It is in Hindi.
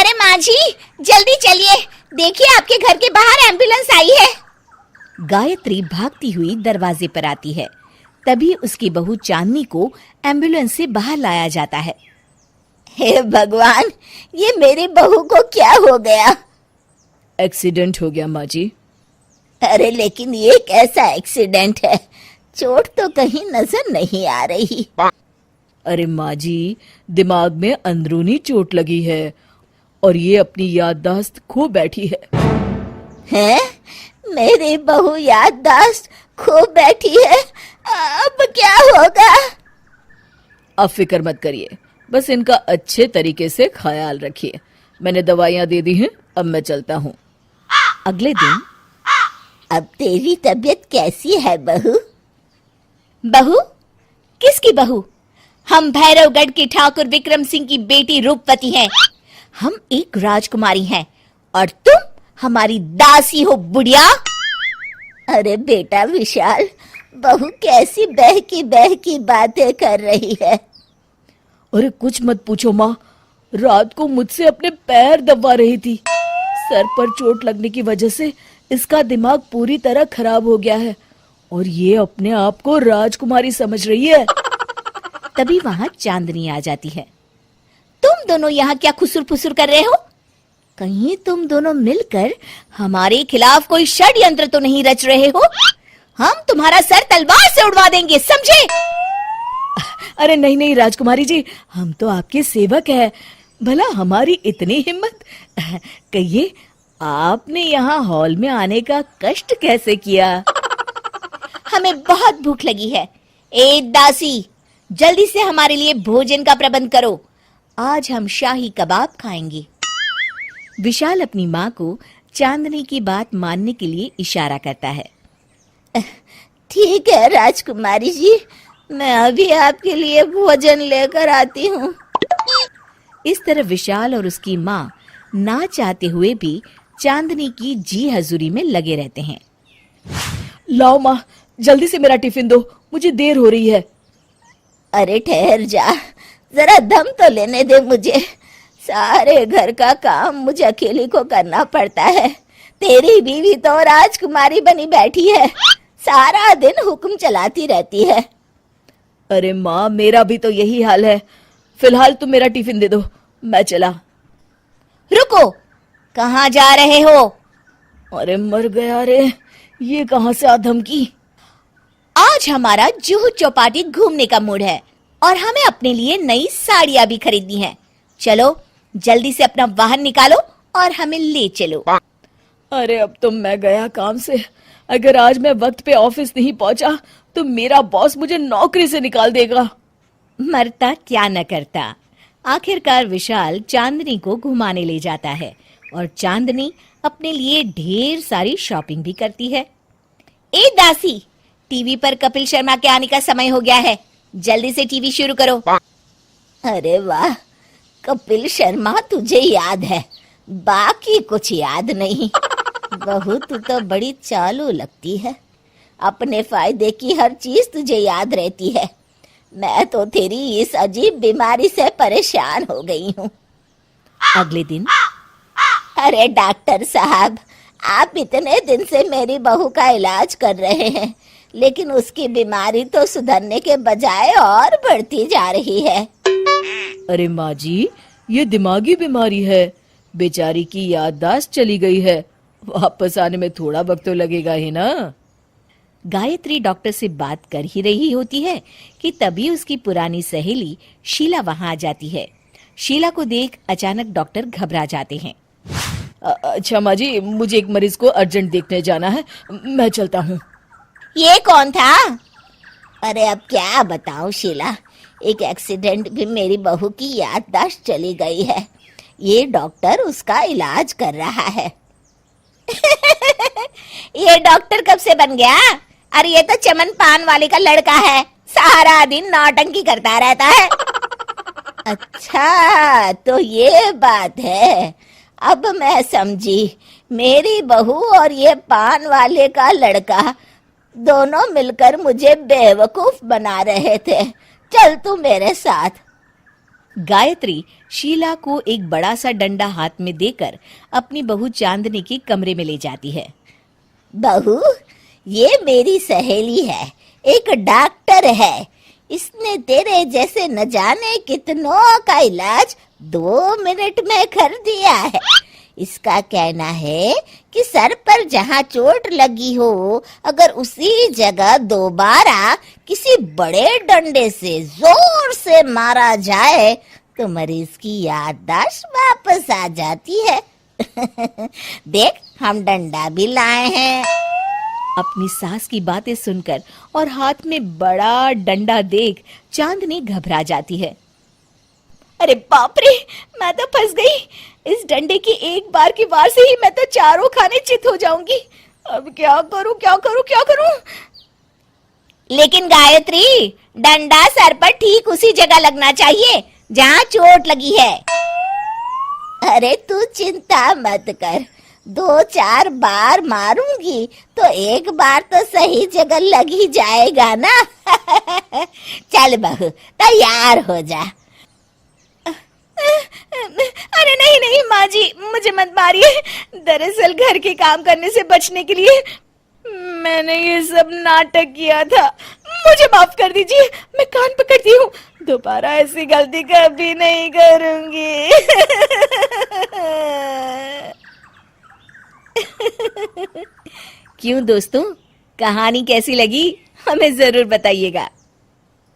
अरे माँ जी, जल्दी चलिए, देखिए आपके घर के बाहर एम्बुलेंस आई है। गायत्री भागती हुई दरवाजे पर आती है। तभी उसकी बहू चांदनी को एम्बुलेंस से बाहर लाया जाता है। हे भगवान, ये मेरी बहू को क्या हो गया? एक्सीडेंट हो गया माँ जी। अरे लेकिन ये कैसा एक्सीडेंट है? चोट तो कहीं नजर नहीं आ रही। अरे माँ जी, दिमाग में अंदरूनी चोट लगी है और ये अपनी याददाश्त खो बैठी है। हैं? मेरी बहू याददाश्त खो बैठी है, अब क्या होगा? अब फिक्र मत करिए, बस इनका अच्छे तरीके से ख्याल रखिए। मैंने दवाइयाँ दे दी हैं, अब मैं चलता हूँ। अगले दिन, अब तेरी तबीयत कैसी है बहू? बहू? किसकी बहू? हम भैरवगढ़ के ठाकुर विक्रम सिंह की बेटी रूपवती हैं। हम एक राजकुमारी हैं और तुम हमारी दासी हो बुढ़िया। अरे बेटा विशाल, बहू कैसी बहकी बातें कर रही है। अरे कुछ मत पूछो माँ, रात को मुझसे अपने पैर दबा रही थी। सर पर चोट लगने की वजह से इसका दिमाग पूरी तरह खराब हो गया है और ये अपने आप को राजकुमारी समझ रही है। तभी वहां चांदनी आ जाती है। तुम दोनों यहाँ क्या खुसुर फुसुर कर रहे हो? कहीं तुम दोनों मिलकर हमारे खिलाफ कोई षड्यंत्र तो नहीं रच रहे हो? हम तुम्हारा सर तलवार से उड़वा देंगे, समझे? अरे नहीं नहीं राजकुमारी जी, हम तो आपके सेवक हैं। भला हमारी इतनी हिम्मत? कहिए, आपने यहाँ हॉल में आने का कष्ट कैसे किया? हमें बहुत भूख लगी है। ए दासी, जल्दी से हमारे लिए भोजन का प्रबंध करो। आज हम शाही कबाब खाएंगे। विशाल अपनी माँ को चांदनी की बात मानने के लिए इशारा करता है। ठीक है राजकुमारी जी, मैं अभी आपके लिए भोजन लेकर आती हूँ। इस तरह विशाल और उसकी माँ ना चाहते हुए भी चांदनी की जी हजूरी में लगे रहते हैं। लाओ माँ, जल्दी से मेरा टिफिन दो, मुझे देर हो रही है। अरे ठहर जा, जरा दम तो लेने दे मुझे। सारे घर का काम मुझे अकेली को करना पड़ता है। तेरी बीवी तो राजकुमारी बनी बैठी है, सारा दिन हुक्म चलाती रहती है। अरे माँ, मेरा भी तो यही हाल है। फिलहाल तुम मेरा टिफिन दे दो, मैं चला। रुको, कहाँ जा रहे हो? अरे मर गया रे, ये कहाँ से आ धमकी? आज हमारा जुहू चौपाटी घूमने का मूड है और हमें अपने लिए नई साड़ियाँ भी खरीदनी है। चलो जल्दी से अपना वाहन निकालो और हमें ले चलो। अरे अब तो मैं गया काम से। अगर आज मैं वक्त पे ऑफिस नहीं पहुंचा तो मेरा बॉस मुझे नौकरी से निकाल देगा। मरता क्या न करता। आखिरकार विशाल चांदनी को घुमाने ले जाता है और चांदनी अपने लिए ढेर सारी शॉपिंग भी करती है। ए दासी, टीवी पर कपिल शर्मा के आने का समय हो गया है, जल्दी से टीवी शुरू करो। अरे वाह, कपिल शर्मा तुझे याद है, बाकी कुछ याद नहीं। बहू तू तो बड़ी चालू लगती है, अपने फायदे की हर चीज तुझे याद रहती है। मैं तो तेरी इस अजीब बीमारी से परेशान हो गई हूँ। अगले दिन, अरे डॉक्टर साहब, आप इतने दिन से मेरी बहू का इलाज कर रहे हैं, लेकिन उसकी बीमारी तो सुधरने के बजाय और बढ़ती जा रही है। अरे माँ जी, ये दिमागी बीमारी है। बेचारी की याददाश्त चली गई है, वापस आने में थोड़ा वक्त तो लगेगा ही ना। गायत्री डॉक्टर से बात कर ही रही होती है कि तभी उसकी पुरानी सहेली शीला वहां आ जाती है। शीला को देख अचानक डॉक्टर घबरा जाते हैं। अच्छा माँ जी, मुझे एक मरीज को अर्जेंट देखने जाना है, मैं चलता हूँ। ये कौन था? अरे अब क्या बताऊं शीला, एक एक्सीडेंट भी मेरी बहू की याददाश्त चली गई है। ये डॉक्टर उसका इलाज कर रहा है। ये डॉक्टर कब से बन गया? अरे ये तो चमन पान वाले का लड़का है, सारा दिन नौटंकी करता रहता है। अच्छा तो ये बात है, अब मैं समझी। मेरी बहू और ये पान वाले का लड़का दोनों मिलकर मुझे बेवकूफ बना रहे थे। चल तू मेरे साथ। गायत्री शीला को एक बड़ा सा डंडा हाथ में देकर अपनी बहू चांदनी के कमरे में ले जाती है। बहू, ये मेरी सहेली है, एक डॉक्टर है। इसने तेरे जैसे न जाने कितनों का इलाज 2 मिनट में कर दिया है। इसका कहना है कि सर पर जहाँ चोट लगी हो, अगर उसी जगह दोबारा किसी बड़े डंडे से जोर से मारा जाए तो मरीज की याददाश्त वापस आ जाती है। देख, हम डंडा भी लाए हैं। अपनी सास की बातें सुनकर और हाथ में बड़ा डंडा देख चांदनी घबरा जाती है। अरे बाप रे, मैं तो फंस गई। इस डंडे की एक बार की वार से ही मैं तो चारों खाने चित हो जाऊंगी। अब क्या करूं, क्या करूं, क्या करूं? लेकिन गायत्री, डंडा सर पर ठीक उसी जगह लगना चाहिए जहाँ चोट लगी है। अरे तू चिंता मत कर, 2-4 बार मारूंगी तो एक बार तो सही जगह लग ही जाएगा ना। चल बहू, तैयार हो जा। अरे नहीं नहीं माँ जी, मुझे मत मारिए। दरअसल घर के काम करने से बचने के लिए मैंने ये सब नाटक किया था। मुझे माफ कर दीजिए, मैं कान पकड़ती हूँ। दोबारा ऐसी गलती कभी नहीं करूंगी। क्यों दोस्तों, कहानी कैसी लगी हमें जरूर बताइएगा।